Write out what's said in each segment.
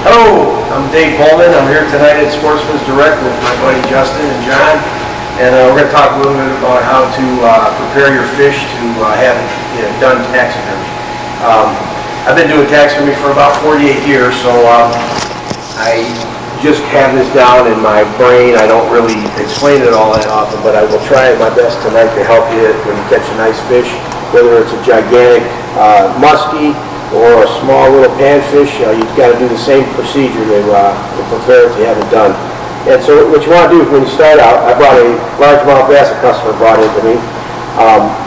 Hello, I'm Dave Pullman. I'm here tonight at Sportsmen's Direct with my buddy Justin and John, and we're going to talk a little bit about how to prepare your fish to have it done taxidermy. I've been doing taxidermy for about 48 years, so I just have this down in my brain. I don't really explain it all that often, but I will try my best tonight to help you when you catch a nice fish, whether it's a gigantic muskie or a small little panfish. You've got to do the same procedure to prepare it to have it done. And so what you want to do when you start out, I brought a largemouth bass a customer brought in to me.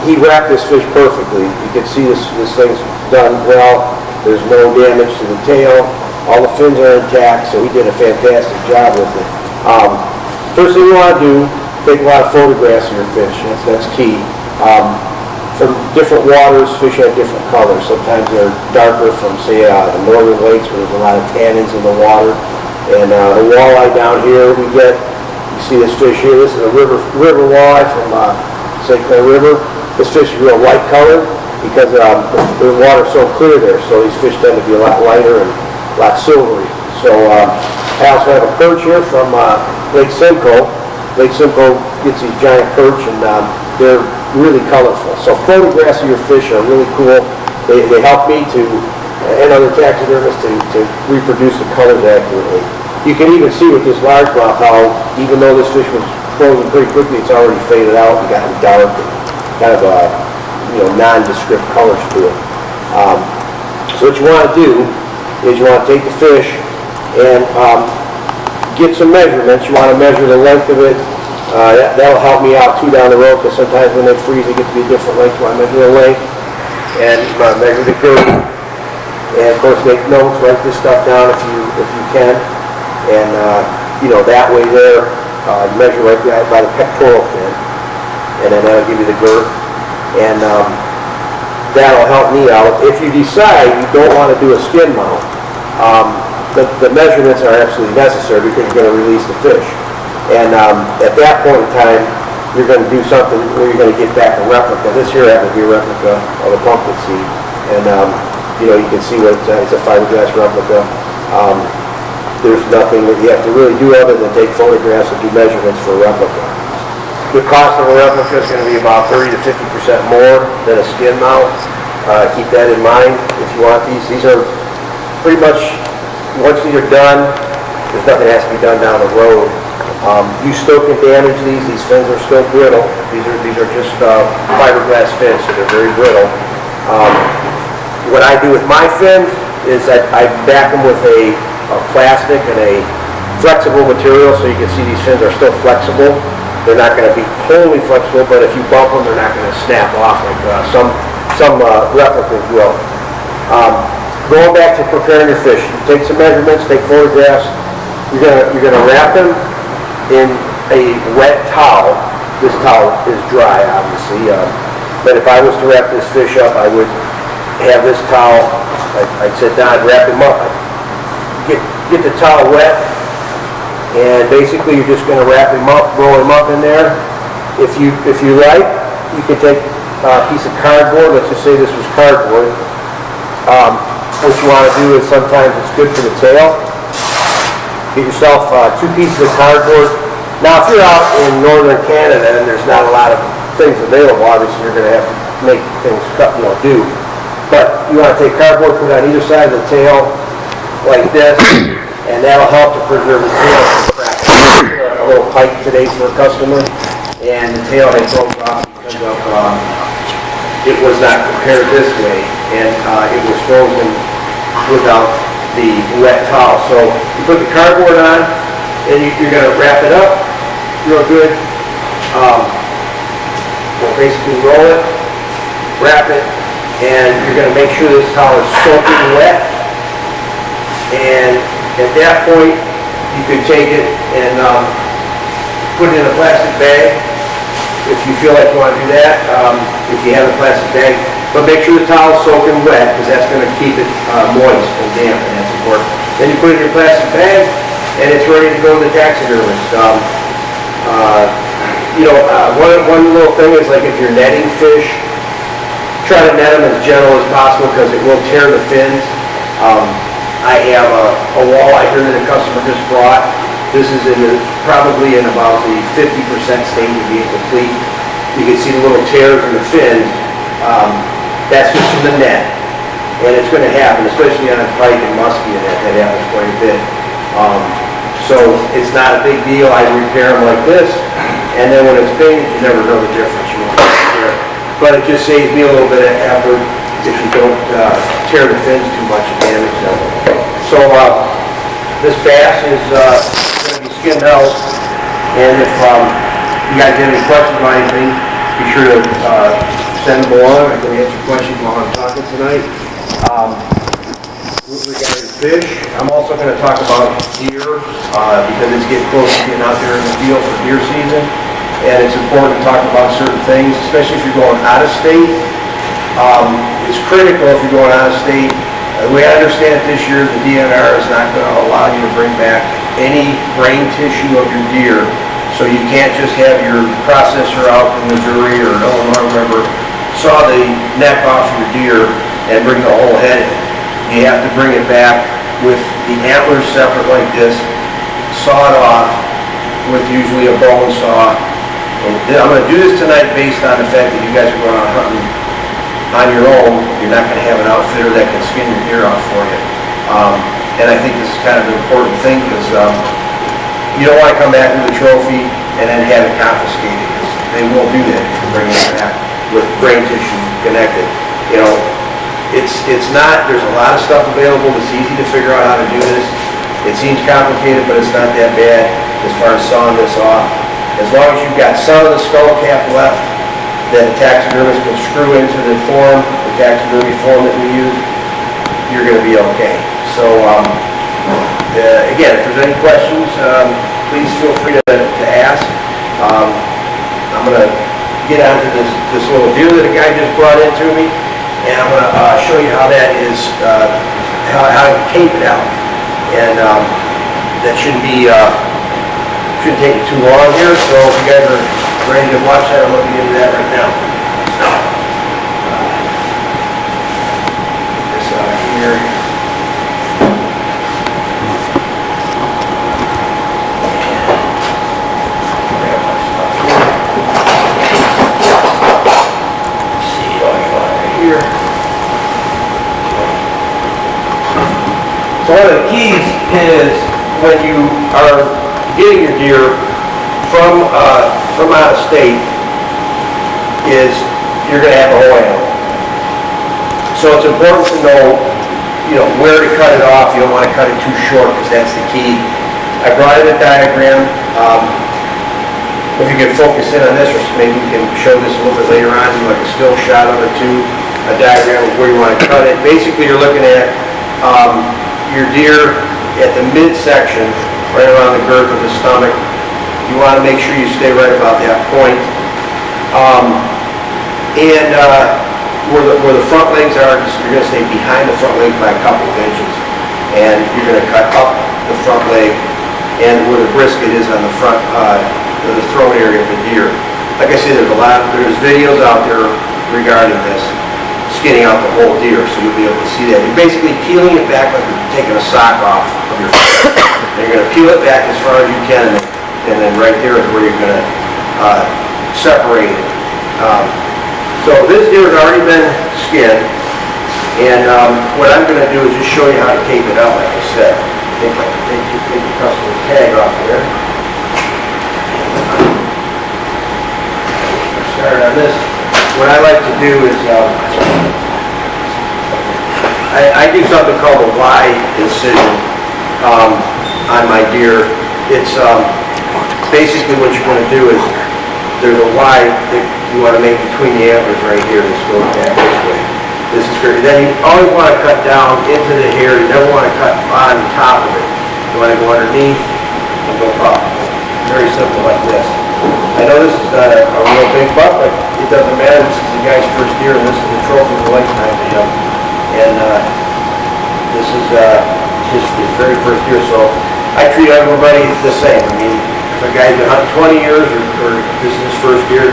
He wrapped this fish perfectly. You can see this thing's done well. There's no damage to the tail. All the fins are intact, so he did a fantastic job with it. First thing you want to do, take a lot of photographs of your fish. That's key. From different waters, fish have different colors. Sometimes they're darker from, say, the northern lakes where there's a lot of tannins in the water. And the walleye down here, you see this fish here. This is a river walleye from St. Clair River. This fish is real light colored because the water's so clear there. So these fish tend to be a lot lighter and a lot silvery. So I also have a perch here from Lake Simcoe. Lake Simcoe gets these giant perch, and they're really colorful. So photographs of your fish are really cool. They help me and other taxidermists to reproduce the colors accurately. You can even see with this largemouth how, even though this fish was frozen pretty quickly, it's already faded out and gotten dark and kind of nondescript colors to it. So what you want to do is you want to take the fish and get some measurements. You want to measure the length of it. That'll help me out too down the road, because sometimes when they freeze they get to be a different length. So I measure the length and measure the girth, and of course make notes, write this stuff down if you can, and that way there measure right by the pectoral fin, and then that'll give you the girth, and that'll help me out. If you decide you don't want to do a skin mount, the measurements are absolutely necessary because you're going to release the fish. And at that point in time, you're going to do something where you're going to get back a replica. This here happens to be a replica of a pumpkin seed. And, you can see what it's a fiberglass replica. There's nothing that you have to really do other than take photographs and do measurements for a replica. The cost of a replica is going to be about 30 to 50% more than a skin mount. Keep that in mind if you want these. These are pretty much, once these are done, there's nothing that has to be done down the road. You still can damage these. These fins are still brittle. These are just fiberglass fins, so they're very brittle. What I do with my fins is I back them with a plastic and a flexible material, so you can see these fins are still flexible. They're not going to be totally flexible, but if you bump them, they're not going to snap off like some replicas will. Going back to preparing your fish, you take some measurements, take photographs. You're gonna wrap them in a wet towel. This towel is dry, obviously, but if I was to wrap this fish up, I would have this towel. I'd sit down, I'd wrap him up, get the towel wet, and basically you're just going to wrap him up, roll him up in there. If you like, you can take a piece of cardboard. Let's just say this was cardboard. What you want to do is, sometimes it's good for the tail. Get yourself 2 pieces of cardboard. Now, if you're out in northern Canada and there's not a lot of things available, obviously you're going to have to make things do. But you want to take cardboard, put it on either side of the tail like this, and that'll help to preserve the tail from cracking. A little pipe today for a customer, and the tail had broke off because of it was not prepared this way, and it was frozen without the wet towel. So you put the cardboard on, and you're going to wrap it up real good. Basically roll it, wrap it, and you're going to make sure this towel is soaking wet. And at that point, you can take it and put it in a plastic bag if you feel like you want to do that. If you have a plastic bag, but make sure the towel is soaking wet, because that's going to keep it moist and damp, and that's important. Then you put it in your plastic bag, and it's ready to go to the taxidermist. One little thing is, like, if you're netting fish, try to net them as gentle as possible, because it will tear the fins. I have a walleye here that a customer just brought. This is probably in about the 50% stage of being complete. You can see the little tears in the fin. That's just from the net. And it's going to happen, especially on a pike and muskie, and that happens quite a bit. So it's not a big deal. I repair them like this, and then when it's painted, you never know the difference. You won't care. But it just saves me a little bit of effort if you don't tear the fins too much and damage them. So this bass is going to be skinned out, and if you guys have any questions about anything, be sure to send them along. I can answer questions while I'm talking tonight. Regarding fish, I'm also going to talk about deer because it's getting close to getting out there in the field for deer season, and it's important to talk about certain things, especially if you're going out of state. It's critical if you're going out of state. The way I understand it this year, the DNR is not going to allow you to bring back any brain tissue of your deer, so you can't just have your processor out in Missouri or Illinois, wherever, saw the neck off your deer and bring the whole head in. You have to bring it back with the antlers separate like this, saw it off with usually a bone saw. And I'm going to do this tonight based on the fact that you guys are going out hunting on your own. You're not going to have an outfitter that can skin your deer off for you. And I think this is kind of an important thing because you don't want to come back with a trophy and then have it confiscated, because they won't do that if you bring it back with brain tissue connected. You know, it's not, there's a lot of stuff available. It's easy to figure out how to do this. It seems complicated, but it's not that bad as far as sawing this off. As long as you've got some of the skull cap left that a taxidermist can screw into the form, the taxidermy form that we use, you're going to be okay. So again, if there's any questions, please feel free to ask. I'm going to get onto this little deer that a guy just brought into me. And I'm going to show you how that is, how to tape it out. And that shouldn't take you too long here, so if you guys are ready to watch that, I'm looking into that right now. So, get this out of here. Grab my stuff here. Let's see, all you got right here. So one of the keys is when you are getting your deer from out of state is you're going to have a whole animal. So it's important to know, where to cut it off. You don't want to cut it too short, because that's the key. I brought in a diagram. If you can focus in on this, or maybe we can show this a little bit later on, like a still shot of it too, a diagram of where you want to cut it. Basically, you're looking at your deer at the midsection, right around the girth of the stomach. You want to make sure you stay right about that point. Where the front legs are, you're going to stay behind the front leg by a couple of inches. And you're going to cut up the front leg, and where the brisket is on the front, the throat area of the deer. Like I said, there's videos out there regarding this, skinning out the whole deer, so you'll be able to see that. You're basically peeling it back like you're taking a sock off of your foot. And you're going to peel it back as far as you can, and then right there is where you're going to separate it. So this deer has already been skinned, and what I'm going to do is just show you how to tape it out, like I said. I think I can take the customer's tag off there. Start on this. What I like to do is I do something called a Y incision on my deer. It's basically what you're going to do is there's a Y that you want to make between the antlers right here. This goes back this way. This is great. Then you always want to cut down into the hair. You never want to cut on top of it. You want to go underneath and go up. Very simple like this. I know this is not a real big buck, but it doesn't matter. This is the guy's first deer, and this is the trophy of a lifetime to him. And this is his very first year, so I treat everybody the same. I mean, if a guy's been hunting 20 years or this is his first year,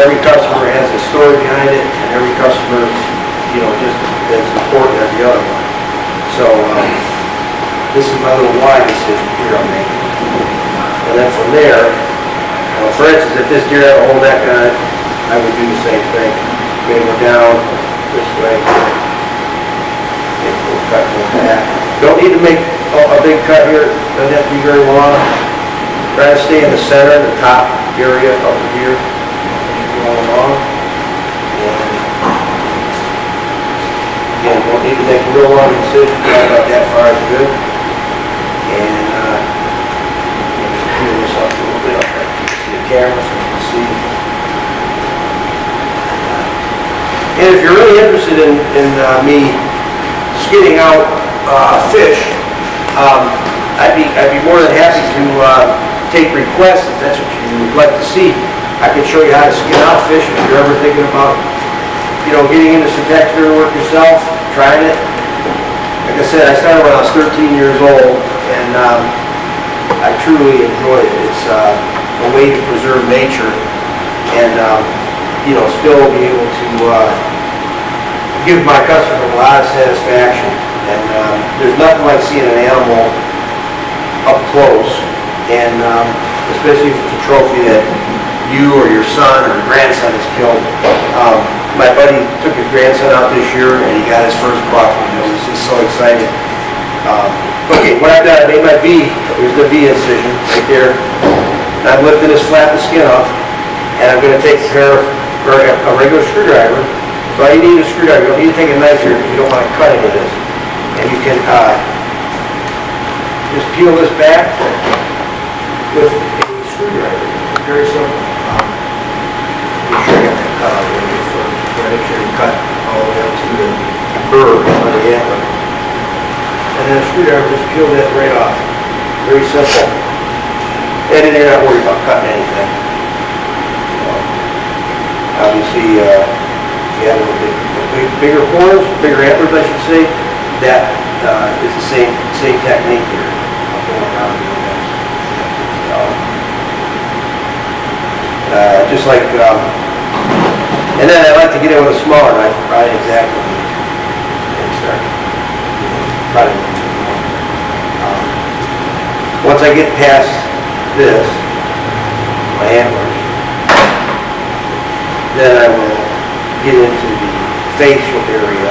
every customer has a story behind it, and every customer is, just as important as the other one. So So this is my little Y decision here I'm making. And then from there, for instance, if this deer had a whole neck on it, I would do the same thing. Maybe go down this way. Make a little cut like that. Don't need to make a big cut here. Doesn't have to be very long. Try to stay in the center, the top area of the deer. Going along. And again, don't need to make a real long incision. About that far is good. And peel this up a little bit. I'll try to see the camera so you can see. And if you're really interested in me skinning out fish, I'd be more than happy to take requests if that's what you would like to see. I can show you how to skin out fish if you're ever thinking about, getting into some taxidermy work yourself, trying it. Like I said, I started when I was 13 years old, and I truly enjoy it. It's a way to preserve nature, and still be able to give my customer a lot of satisfaction. And there's nothing like seeing an animal up close, and especially if it's a trophy that you or your son or grandson has killed. My buddy took his grandson out this year, and he got his first buck. He's just so excited. Okay, what I've done, I made my V. Here's the V incision right there. And I'm lifting this flap of skin off, and I'm going to take a regular screwdriver. So all you need is a screwdriver. You don't need to take a knife here because you don't want to cut into this. And you can just peel this back with a screwdriver. It's very simple. Make sure you get that cut out of the first. Make sure you cut all the way up to the burr on the antler. And then a screwdriver, just peel that right off. Very simple. And then you're not worried about cutting anything. Obviously, if you have a bigger horns, bigger antlers, I should say, that is the same technique here. I'm going around doing this. Just like, and then I like to get in with a smaller knife, right? Exactly. And start cutting. Once I get past this, my antlers, then I will get into the facial area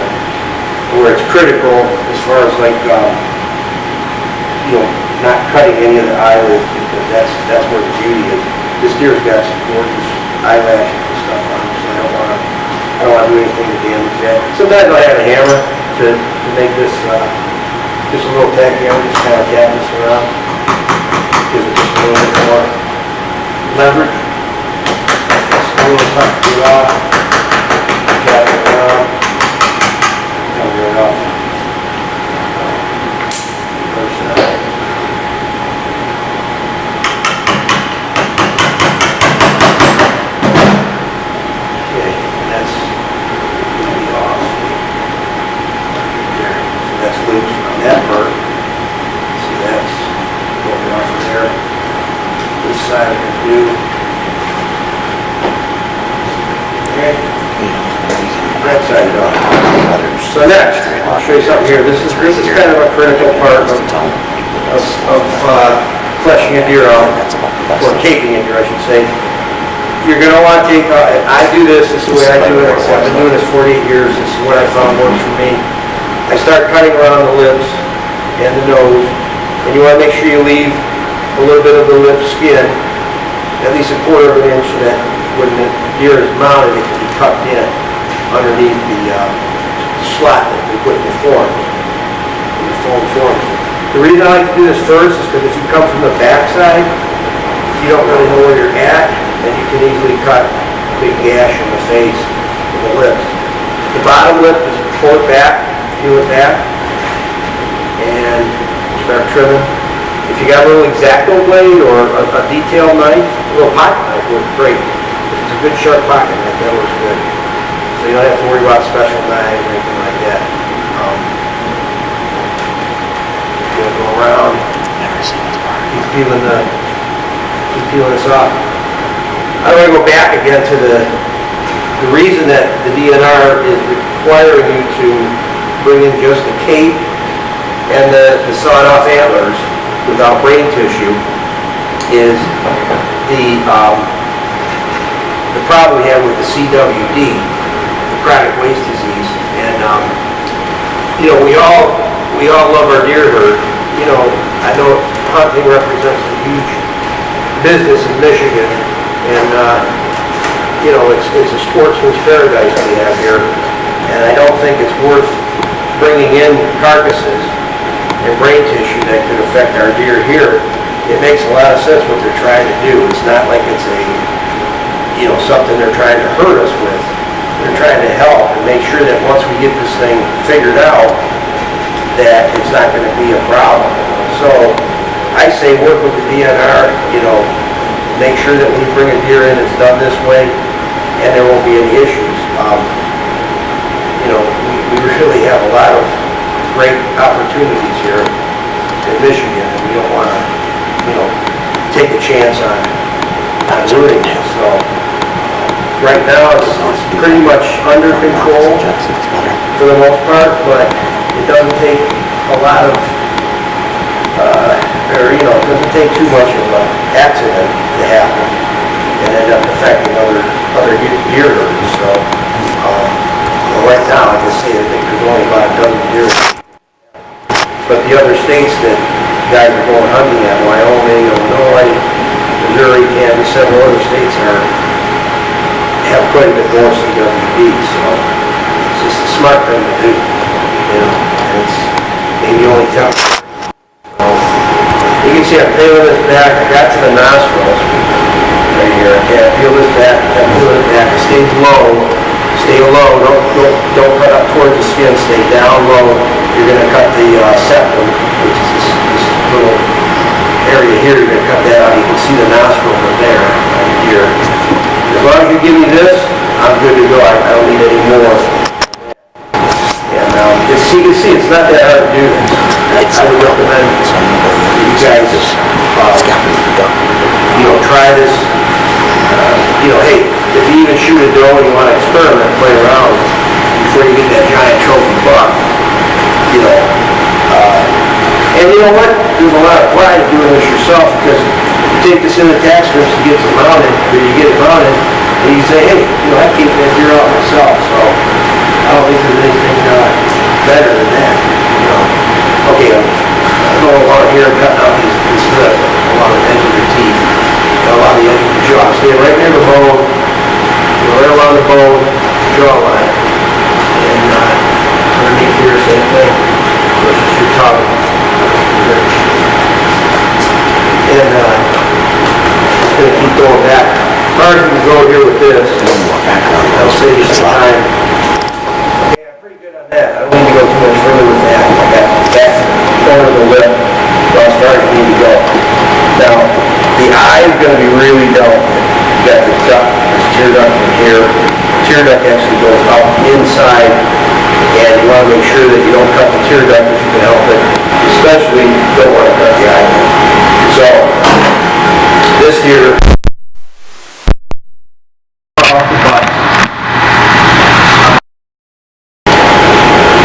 where it's critical as far as like, not cutting any of the eyelids, because that's where the beauty is. This deer's got some gorgeous eyelashes and stuff on him, so I don't want to do anything to damage that. Sometimes I have a hammer to make this just a little tacky hammer, just kind of tap this around. Gives it just a little bit more leverage. Just a little tuck to it off. Tap it around. Cover it up. First side. Okay, and that's going to be awesome. There. So that's loose on that part. See, that's going off from there. This side I'm going to do. Okay. That side off. So next, I'll show you something here. This is kind of a critical part of fleshing a deer out, or caping a deer, I should say. You're going to want to take, I do this is the way I do it. I've been doing this 48 years. This is what I found works for me. I start cutting around the lips and the nose, and you want to make sure you leave a little bit of the lip skin, at least a quarter of an inch, so that when the deer is mounted, it can be tucked in underneath the slot that we put in the form. The reason I like to do this first is because if you come from the back side, you don't really know where you're at, and you can easily cut a big gash in the face and the lips. The bottom lip is pull it back, peel it back, and start trimming. If you got a little X-Acto blade or a detailed knife, a little pocket knife works great. If it's a good sharp pocket knife, that works good. So you don't have to worry about special knives or anything like that. You're going to go around, keep peeling this off. I want to go back again to the reason that the DNR is requiring you to bring in just the cape And the sawed-off antlers without brain tissue is the problem we have with the CWD, the chronic waste disease. And you know, we all love our deer herd. You know, I know hunting represents a huge business in Michigan, and you know, it's a sportsman's paradise we have here, and I don't think it's worth bringing in carcasses and brain tissue that could affect our deer here. It makes a lot of sense what they're trying to do. It's not like it's a, you know, something they're trying to hurt us with. They're trying to help and make sure that once we get this thing figured out, that it's not going to be a problem. So I say work with the DNR, you know, make sure that when you bring a deer in, it's done this way, and there won't be any issues. You know, we really have a lot of great opportunities here in Michigan, and we don't want to, you know, take a chance on doing this. So right now it's pretty much under control for the most part, but it doesn't take a lot of, or you know, it doesn't take too much of an accident to happen and end up affecting other deer herds. So right now, I can say I think there's only about a dozen deer. But the other states that guys are going hunting at, Wyoming, Illinois, Missouri, Kansas, several other states have quite a bit more CWD. So it's just a smart thing to do, you know. And it's maybe only temporary. You can see I'm peeling this back. I got to the nostrils right here. Okay, I peel this back. I peel it back. It stays low. Stay low. Don't cut up towards the skin. Stay down low. You're going to cut the septum, which is this little area here. You're going to cut that out. You can see the nostril from there right here. As long as you give me this, I'm good to go. I don't need any more. And as you can see, it's not that hard to do this. I would recommend you guys, you know, try this. You know, hey, if you even shoot a doe and you want to experiment, play around before you get that giant trophy buck, you know. And you know what? There's a lot of pride in doing this yourself, because you take this in the tax strips and get it mounted, or you get it mounted, and you say, hey, you know, I keep that deer out myself, so I don't think there's anything better than that, you know. Okay, I'm going along here, cutting out this lip along the edge of the teeth, along the edge of the jaw. Stay right near the bone, right along the bone, jawline. And underneath here, same thing. Pushes your tongue. And just going to keep going back. As far as we can go here with this, I'll save you some time. Okay, I'm pretty good on that. I don't need to go too much further with that. I got that corner of the lip. So as far as you need to go. Now, the eye is going to be really delicate. You got the duct, this tear duct in here. The tear duct actually goes up inside, and you want to make sure that you don't cut the tear duct if you can help it. Especially, you don't want to cut the eye. So, this here, off the butt.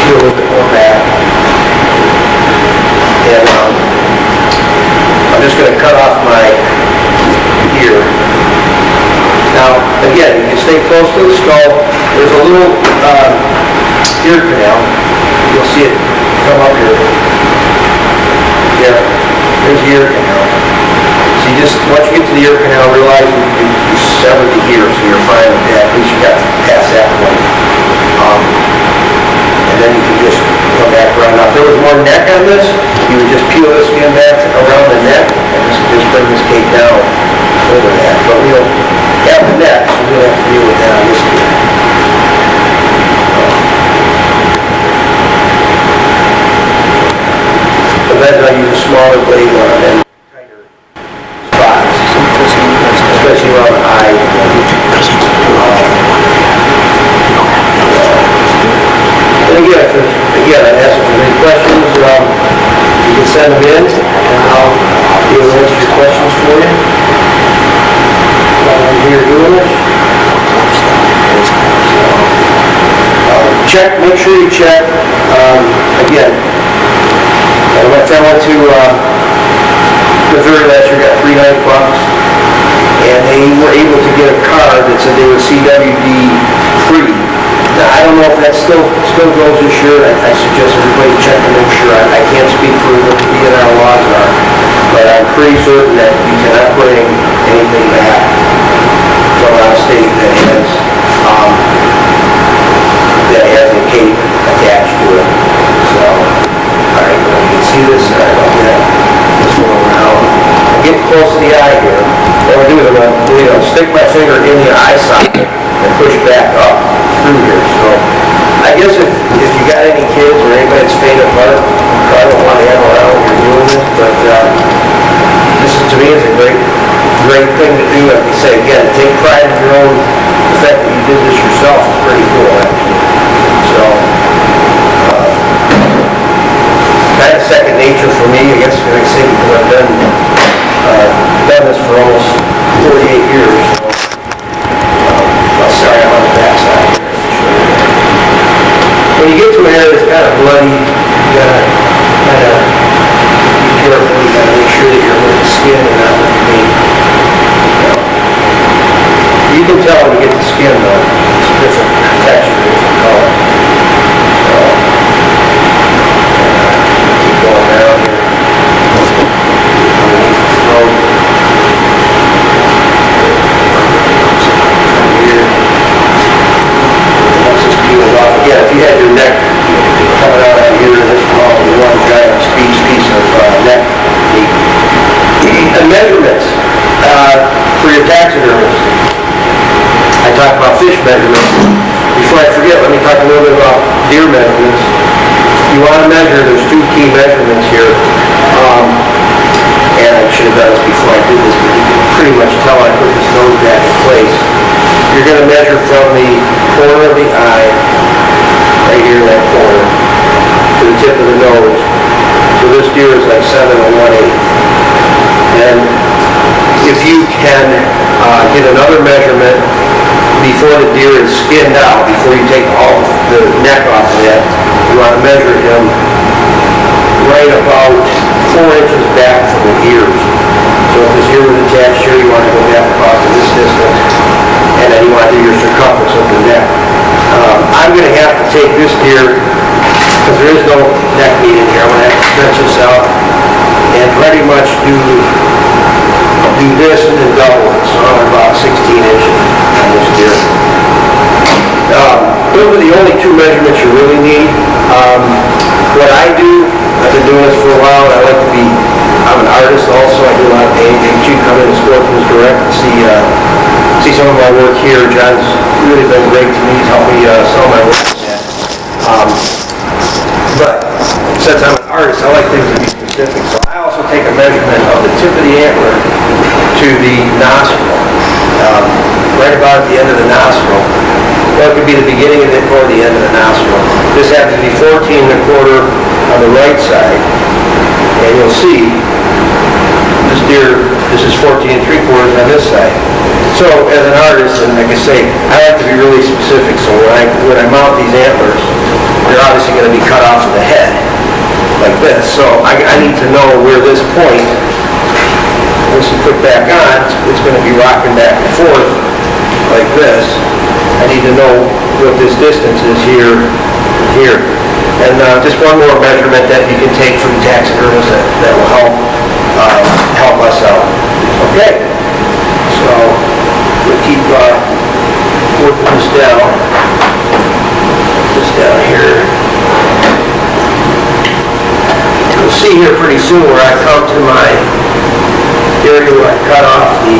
Feel a little bit more back. And I'm just going to cut off my ear. Now, again, you can stay close to the skull. There's a little ear canal. You'll see it come up here. Yeah, there's the ear canal. So you just, once you get to the ear canal, realize you severed the ear, so you're fine with that. At least you got past that point. And then you can just come back around. Now, if there was more neck on this, you would just peel this skin back around the neck and just bring this cape down over that. But we don't have the neck, so we don't have to deal with that on this skin. Sometimes I use a smaller blade on it and tighter spots, especially around the eye. And again, I ask if there's any questions, you can send them in, and I'll be able to answer your questions for you. While I'm here doing it. Check, make sure you check. Again, And my friend went to Missouri last year, got 3 night bucks, and they were able to get a card that said they were CWD free. Now, I don't know if that still goes this year. I suggest everybody check to make sure. I can't speak for what the DNR laws are, but I'm pretty certain that you cannot bring anything back from out of state that has a cape attached to it. So, all right, you can see this. All right, I'll get this one around. I'm getting close to the eye here. What I do is I'm going to stick my finger in the eye socket and push back up through here. So, I guess if you got any kids or anybody that's faint of heart, you probably don't want to have around when you're doing this, but this is, to me, is a great thing to do. Like you say, again, take pride in your own. The fact that you did this yourself is pretty cool, actually. So, kind of second nature for me, I guess, like I say, because I've done this for almost 48 years. So, sorry, I'm on the backside here. When you get to an area that's kind of bloody, you gotta kind of be careful. You gotta make sure that you're with the skin and not with the meat. You can tell when you get the skin, though. It's a different texture, different color. So, keep going down here. Underneath the throat. Here. Once it's peeled off, again, if you had your neck coming out of here, this is all one giant piece of neck meat. And measurements for your taxidermist. I talked about fish measurements. Before I forget, let me talk a little bit about deer measurements. You want to measure, there's 2 key measurements here. And I should have done this before I did this, but you can pretty much tell I put this nose back in place. You're going to measure from the corner of the eye, right here in that corner, to the tip of the nose. So this deer is like 7 1/8. And if you can get another measurement before the deer is skinned out, before you take all the neck off of it, you want to measure him right about 4 inches back from the ears. So if this ear was attached here, you want to go back across to this distance, and then you want to do your circumference of the neck. I'm going to have to take this deer, because there is no neck meat in here, I'm going to have to stretch this out and pretty much do this and then double it. So I'm about 16 inches on this deer. Those are the only 2 measurements you really need. What I do, I've been doing this for a while, and I like to be, I'm an artist also, I do a lot of painting. You can come in to Sportsmen Direct and see some of my work here. John's really been great to me, he's helped me sell my work. But since I'm an artist, I like things to be specific, so I also take a measurement of the tip of the antler to the nostril, right about at the end of the nostril. Well, it could be the beginning of it or the end of the nostril. This happens to be 14 1/4 on the right side, and you'll see this deer, this is 14 3/4 on this side. So as an artist, and like I say, I like to be really specific, so when I mount these antlers, they're obviously going to be cut off of the head, like this. So I need to know where this point, once you put back on, it's going to be rocking back and forth like this. I need to know what this distance is here and here. And just one more measurement that you can take from the taxidermist that will help us out. Okay, so we'll keep working this down. This down here. You'll see here pretty soon where I come to my area where I cut off the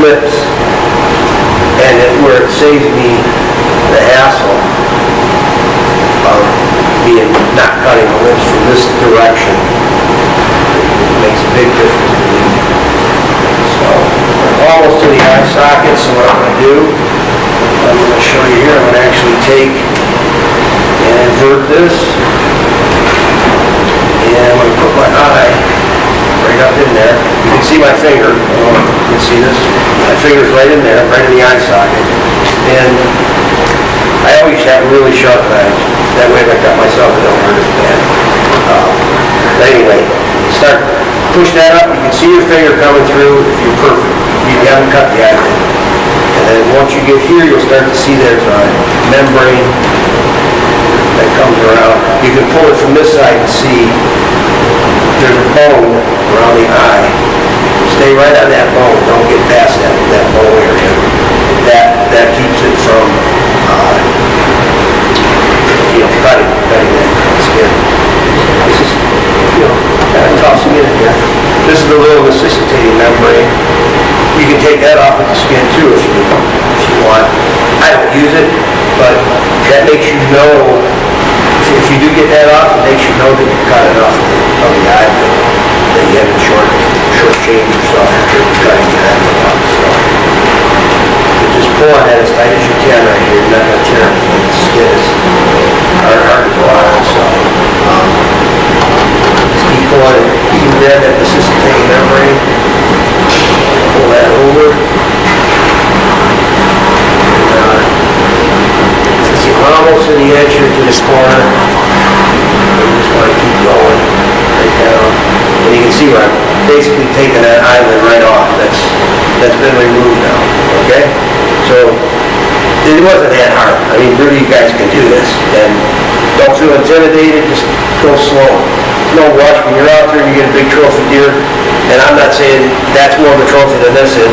lips, and where it saves me the hassle of not cutting the lips from this direction. It makes a big difference to me. So we're almost to the eye socket, so what I'm going to do, I'm going to show you here, I'm going to actually take and invert this, and I'm going to put my eye right up in there. You can see my finger. You can see this. My finger's right in there, right in the eye socket. And I always have really sharp knives. That way if I cut myself, it don't hurt as bad. But anyway, push that up. You can see your finger coming through. You're perfect. You haven't cut the eye. And then once you get here, you'll start to see there's a membrane that comes around. You can pull it from this side and see there's a bone around the eye. Stay right on that bone. Don't get past that bone area. That keeps it from cutting that skin. This is kind of tough skin here. This is the little necessitating membrane. You can take that off with the skin too if you want. I don't use it, but that makes you know, if you do get that off, it makes you know that you cut enough of the eye that you haven't short-changed yourself after cutting that off. So just pull on that as tight as you can right here. You're not going to tear anything. The skin is hard to pull out. So just keep pulling it. You can grab that necessitating membrane. Pull that over. And you're almost to the edge here to this corner. You just want to keep going right down. And you can see where I'm basically taking that eyelid right off. That's been removed now. Okay? So it wasn't that hard. I mean, really, you guys can do this. And don't feel intimidated. Just go slow. No rush. When you're out there, you get a big trophy deer. And I'm not saying that's more of a trophy than this is.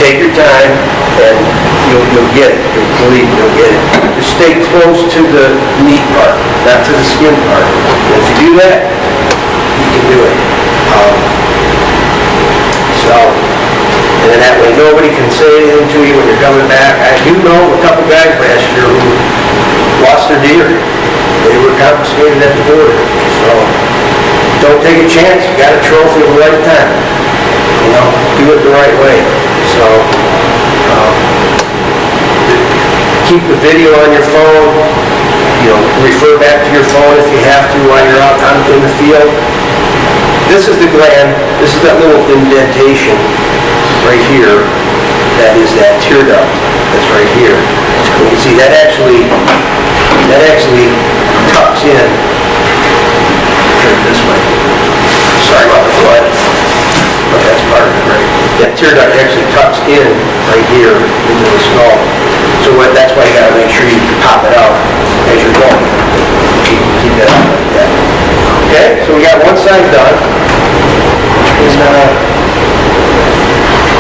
Take your time, and you'll get it. You'll get it. Just stay close to the meat part, not to the skin part. And if you do that, you can do it. And then that way nobody can say anything to you when you're coming back. I do know a couple guys last year who lost their deer. They were confiscated at the border. So don't take a chance. You got a trophy of a lifetime. Do it the right way. So keep the video on your phone. Refer back to your phone if you have to while you're out in the field. This is the gland. This is that little indentation right here. That is that tear duct that's right here. You can see that actually tucks in. Turn it this way. Sorry about the blood, but that's part of it, right? That tear duct actually tucks in right here into the skull. So that's why you got to make sure you pop it out as you're going. Keep that out like that. Okay, so we got one side done.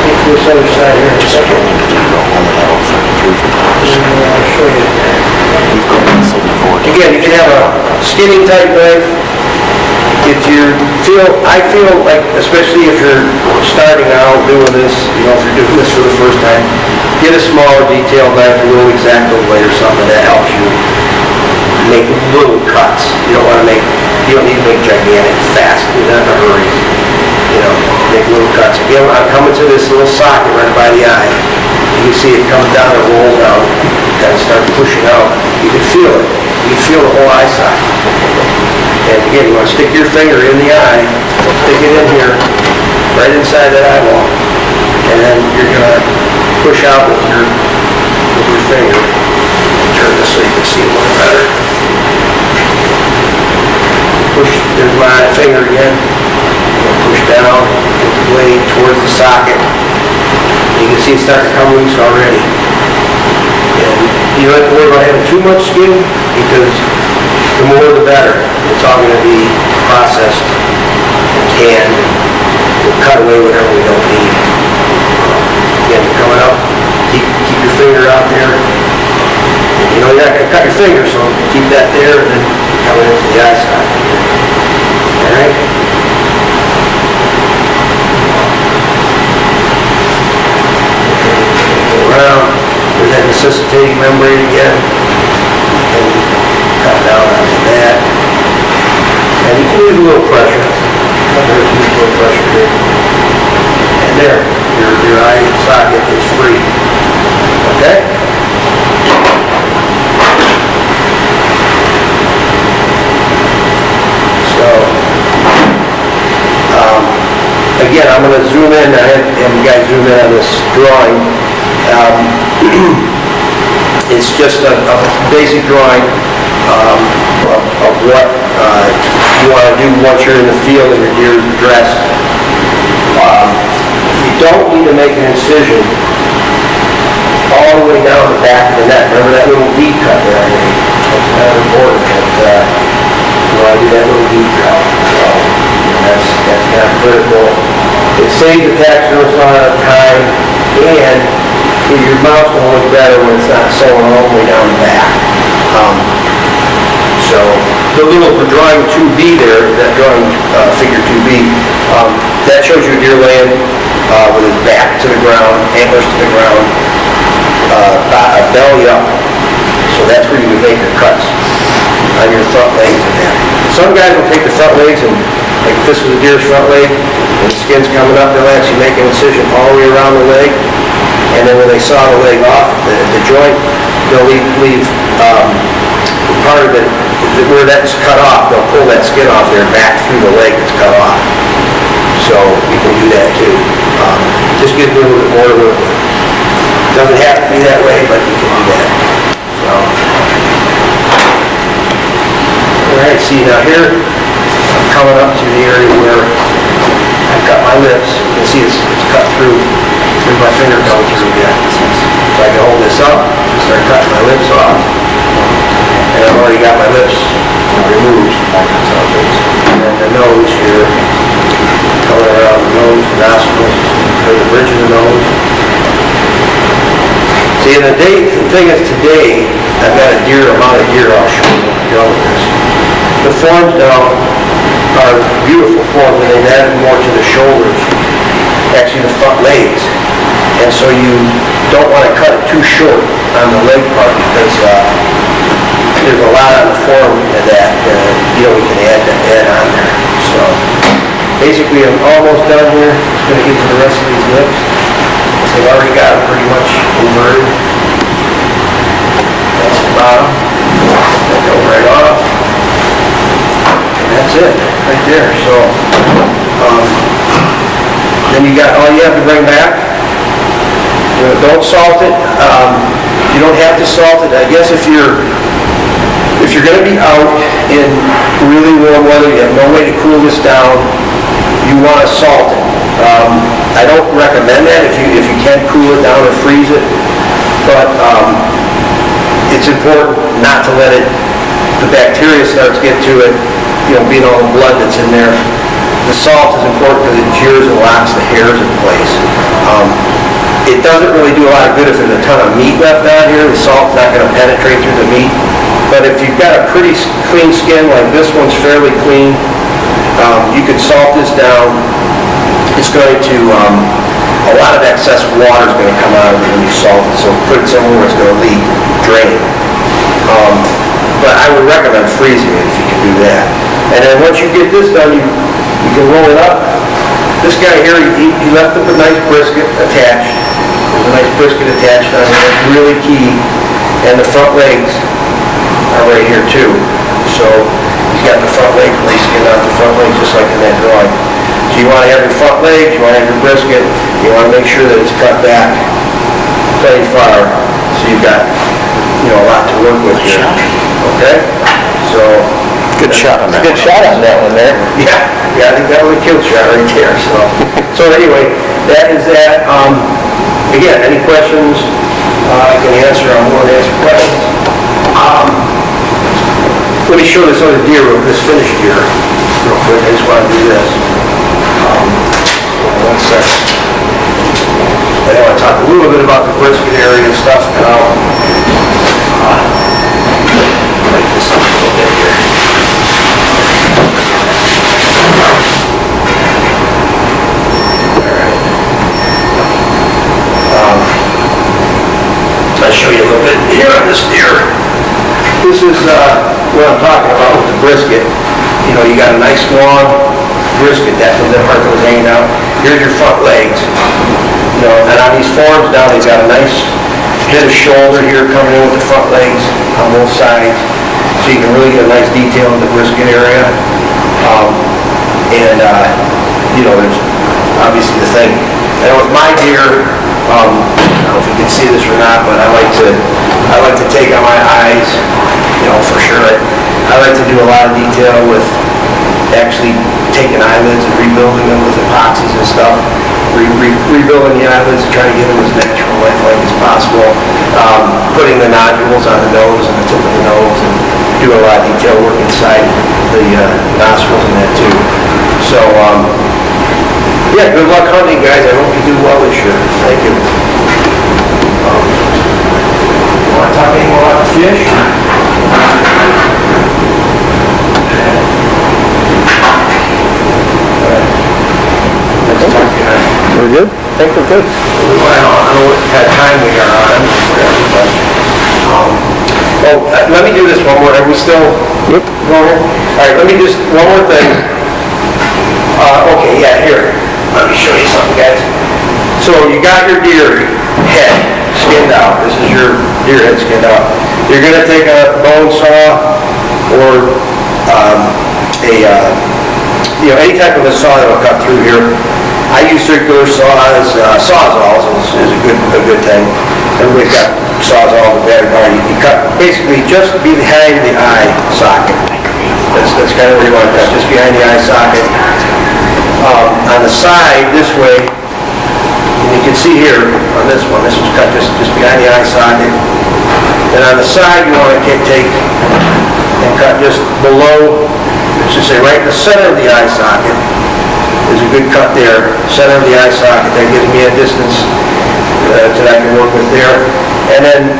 Get to this other side here in a second. I'll show you. Again, you can have a skinning type knife. I feel like, especially if you're starting out doing this, if you're doing this for the first time, get a smaller detail knife, a little X-Acto blade or something that helps you make little cuts. You don't need to make gigantic, fast, you're not in a hurry. Make little cuts. Again, I'm coming to this little socket right by the eye. You can see it comes down and rolls out. Kind of start pushing out. You can feel it. You can feel the whole eye socket. And again, you want to stick your finger in the eye, stick it in here, right inside that eyeball, and then you're going to push out with your finger. Turn this so you can see a little better. Push, there's my finger again. Push down, get the blade towards the socket. You can see it starting to come loose already. And you don't have to worry about having too much skin, because the more the better. It's all going to be processed and canned. We'll cut away whatever we don't need. Again, you're coming up, keep your finger out there. You're not going to cut your finger, so keep that there, and then coming into the eye socket. Alright? Go around with that necessitating membrane again. And cut down onto that. And you can use a little pressure. Use a little pressure here. And there, your eye socket is free. Okay? So, again, I'm going to zoom in. I have you guys zoom in on this drawing. It's just a basic drawing. of what you want to do once you're in the field and your deer is dressed. You don't need to make an incision all the way down the back of the neck. Remember that little V cut there I made? That's kind of important that you want to do that little V cut. So that's kind of critical. It saves the taxidermist a lot of time, and your mouth's going to look better when it's not sewing all the way down the back. So the little, for drawing 2B there, that drawing figure 2B, that shows you a deer laying with his back to the ground, antlers to the ground, belly up. So that's where you would make your cuts on your front legs in there. Some guys will take the front legs and, like if this was a deer's front leg, and the skin's coming up, they'll actually make an incision all the way around the leg, and then when they saw the leg off, the joint, they'll leave part of it, where that's cut off, they'll pull that skin off there back through the leg that's cut off. So you can do that too. Just gives me a little bit more to work with. Doesn't have to be that way, but you can do that. So. Alright, see now here, I'm coming up to the area where I've got my lips. You can see it's cut through my finger comes through yet. So I can hold this up and start cutting my lips off. And I've already got my lips removed. And then the nose here, coming around the nose, the nostrils, or the bridge of the nose. See, the thing is today, I've got a amount of deer I'll show you when I go with this. The forms now are beautiful forms, and they've added more to the shoulders, actually the front legs. And so you don't want to cut it too short on the leg part, because there's a lot on the form that we can add on there. So basically I'm almost done here. Just going to get to the rest of these lips. So I've already got them pretty much inverted. That's the bottom. They'll go right off. And that's it, right there. So then all you have to bring back. Don't salt it. You don't have to salt it. I guess if you're going to be out in really warm weather, you have no way to cool this down, you want to salt it. I don't recommend that if you can cool it down or freeze it, but it's important not to let the bacteria starts get to it, being all the blood that's in there. The salt is important because it shears and locks the hairs in place. It doesn't really do a lot of good if there's a ton of meat left on here. The salt's not going to penetrate through the meat. But if you've got a pretty clean skin, like this one's fairly clean, you could salt this down. It's going to, a lot of excess water is going to come out of it when you salt it, so put it somewhere where it's going to leak, drain. But I would recommend freezing it if you can do that. And then once you get this done, you can roll it up. This guy here, he left up a nice brisket attached. There's a nice brisket attached on there. That's really key. And the front legs are right here too. So he's got the front leg skin out the front legs just like in that drawing. So you want to have your front legs, you want to have your brisket, you want to make sure that it's cut back plenty far. So you've got a lot to work with here. Okay? So good shot on that. Good shot on that one there. Yeah, I think that was a kill shot right there. So anyway, that is that. Again, any questions I can answer. I'm willing to answer questions. Let me show this other deer, this finished deer, real quick. I just want to do this. 1 second. I want to talk a little bit about the brisket area and stuff, and I'll make this up a little bit here. I'll show you a little bit here on this deer. This is what I'm talking about with the brisket. You got a nice long brisket, that part that was hanging out. Here's your front legs. And on these forms now, they've got a nice bit of shoulder here coming in with the front legs on both sides. So you can really get a nice detail in the brisket area. There's obviously the thing. And with my deer, I don't know if you can see this or not, but I like to take on my eyes, for sure at I like to do a lot of detail with actually taking eyelids and rebuilding them with epoxies and stuff. Rebuilding the eyelids and trying to get them as natural lifelike as possible. Putting the nodules on the nose and the tip of the nose, and do a lot of detail work inside the nostrils and that too. So, yeah, good luck hunting, guys. I hope you do well this year. Thank you. You want to talk any more about the fish? We're good? I think we're good. Well, I don't know what kind of time we are on, but, let me do this one more. Are we still going here? All right, let me just, one more thing. Okay, yeah, here. Let me show you something, guys. So you got your deer head skinned out. This is your deer head skinned out. You're going to take a bone saw or any type of a saw that will cut through here. I use circular saws. Sawzalls is a good thing. Everybody's got sawzalls with that. You cut basically just behind the eye socket. That's kind of where you want that, just behind the eye socket. On the side, this way, and you can see here on this one, this was cut just behind the eye socket. And on the side, you want to take and cut just below, I should say right in the center of the eye socket. There's a good cut there, center of the eye socket. That gives me a distance that I can work with there. And then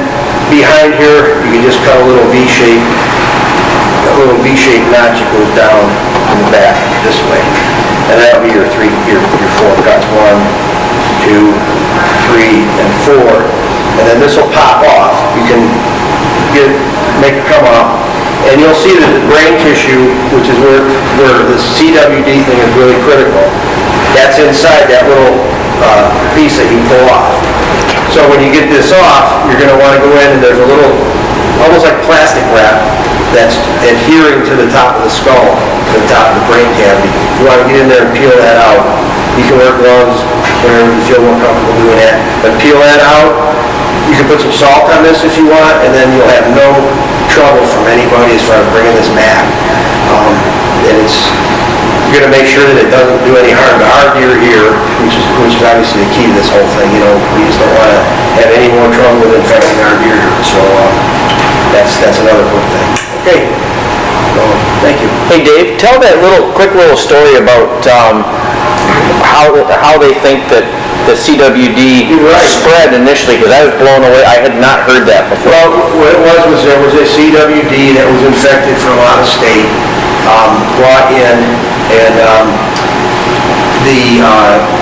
behind here, you can just cut a little V-shape, notch that goes down in the back this way. And that'll be your four cuts, 1, 2, 3, and 4. And then this will pop off. You can make it come off. And you'll see that the brain tissue, which is where the CWD thing is really critical, that's inside that little piece that you pull off. So when you get this off, you're going to want to go in and there's a little, almost like plastic wrap, that's adhering to the top of the skull, to the top of the brain cavity. You want to get in there and peel that out. You can wear gloves whenever you feel more comfortable doing that. But peel that out. You can put some salt on this if you want, and then you'll have no trouble from anybody as far as bringing this back. And you're going to make sure that it doesn't do any harm to our deer here, which is obviously the key to this whole thing. You know, we just don't want to have any more trouble with infecting our deer here. So that's another good thing. Okay. So, thank you. Hey Dave, tell that quick little story about how they think that the CWD spread initially, because I was blown away. I had not heard that before. Well, what it was there was a CWD that was infected from out of state, brought in, and the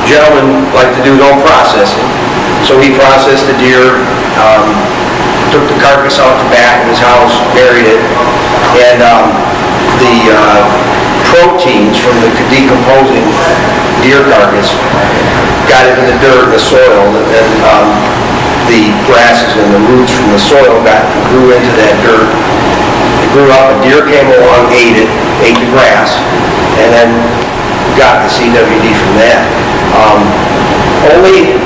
gentleman liked to do his own processing. So he processed the deer, took the carcass out the back of his house, buried it, and the proteins from the decomposing deer carcass got into the dirt and the soil, and then the grasses and the roots from the soil grew into that dirt. It grew up, a deer came along, ate the grass, and then got the CWD from that. Only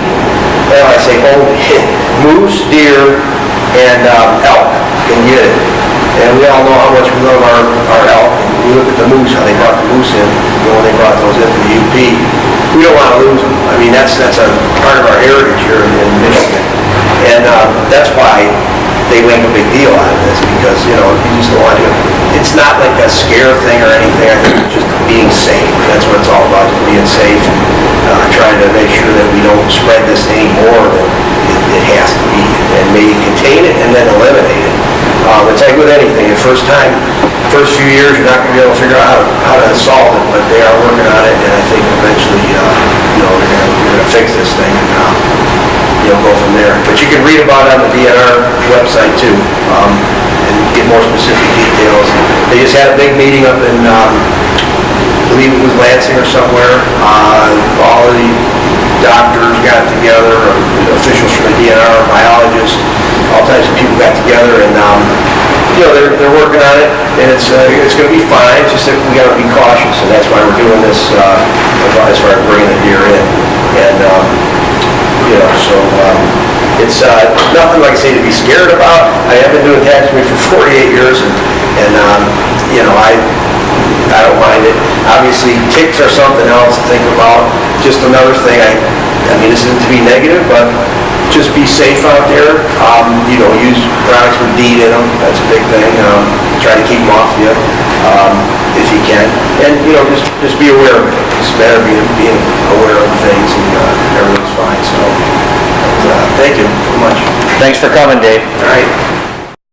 moose, deer, and elk can get it. And we all know how much we love our elk. We look at the moose, how they brought the moose in, when they brought those into the UP. We don't want to lose them. I mean, that's a part of our heritage here in Michigan. And that's why they make a big deal out of this, because, you just don't want to. It's not like a scare thing or anything. I think it's just being safe. That's what it's all about, being safe and trying to make sure that we don't spread this any more than it has to be, and maybe contain it and then eliminate it. It's like with anything. The first few years, you're not going to be able to figure out how to solve it, but they are working on it, and I think eventually, they're going to fix this thing, and go from there. But you can read about it on the DNR website too, and get more specific details. They just had a big meeting up in, I believe it was Lansing or somewhere. All the doctors got together, officials from the DNR, biologists, all types of people got together, and they're working on it, and it's going to be fine. It's just that we got to be cautious, and that's why we're doing this as far as bringing the deer in, and it's nothing, like I say, to be scared about. I have been doing taxidermy for 48 years, and you know, I don't mind it. Obviously, ticks are something else to think about. Just another thing, I mean, this isn't to be negative, but just be safe out there. You know, use products with DEET in them. That's a big thing. Try to keep them off you if you can. And, you know, just be aware of it. It's a matter of being aware of things, and everything's fine. So, thank you so much. Thanks for coming, Dave. All right.